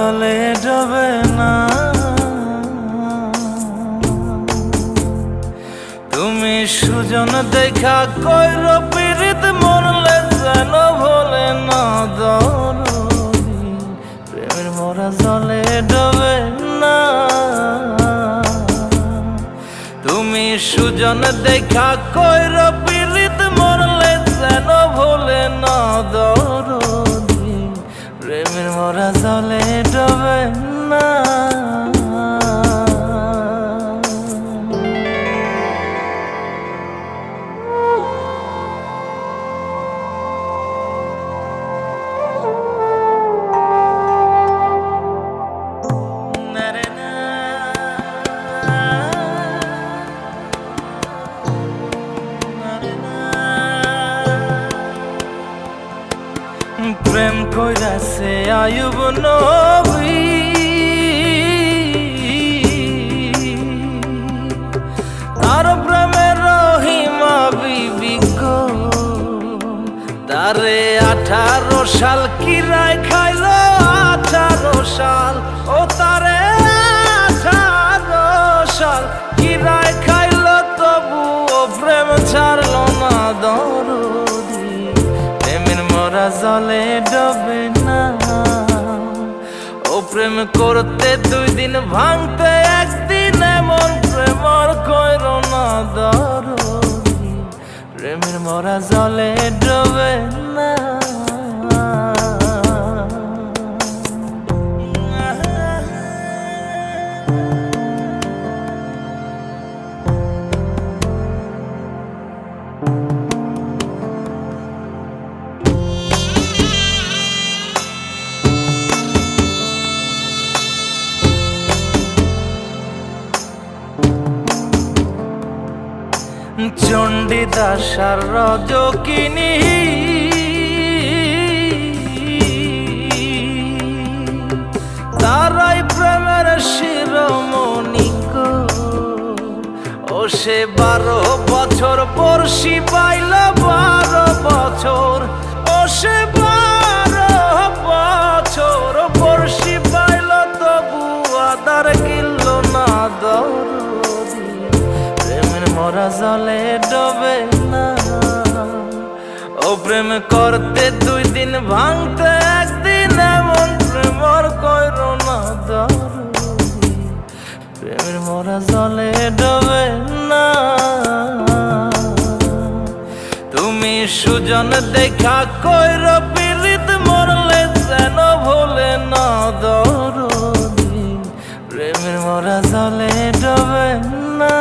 জলে ডোবে না। তুমি সুজন দেখা কইর পীড়িত মরলে যেন ভোলে না দরদি, প্রেমের মরা জলে ডোবে না। তুমি সুজন দেখা কইর পীড়িত মরলে যেন ভোলে না দরদি, প্রেমের মরা জলে ডোবে না। প্রেম কইরাছে আয়ুব নবী, তার প্রেমের রহিমা বিবি গো, তারে 18 সাল কিরায় খাইল 18 সাল, ও তারে 18 সাল কিরায় খাইল, তবু ও প্রেম ছাড়ল না দরদি, প্রেমের মরা জলে ডোবে না। ও প্রেম করতে 2 দিন ভাঙতে 1 দিন, এমন প্রেম আর কইর না দরদি, প্রেমের মরা জলে ডোবে না। চণ্ডীদাস আর রজকিনী, তারাই প্রেমের শিরোমণি গো, ও সে 12 বছর বর্ষি পাইল 12 বছর, ও সে 12 বছর বর্ষি পাইল, তবু আদার কিনল না দরদি, প্রেমের মরা জলে ডোবে না। ও প্রেম করতে 2 দিন ভাঙতে 1 দিন, এমন প্রেম আর কইর না দরদি, প্রেমের মরা জলে ডোবে না। তুমি সুজন দেখা কইর পীড়িত মরলে যেন ভোলে না দরদি, প্রেমের মরা জলে ডোবে না।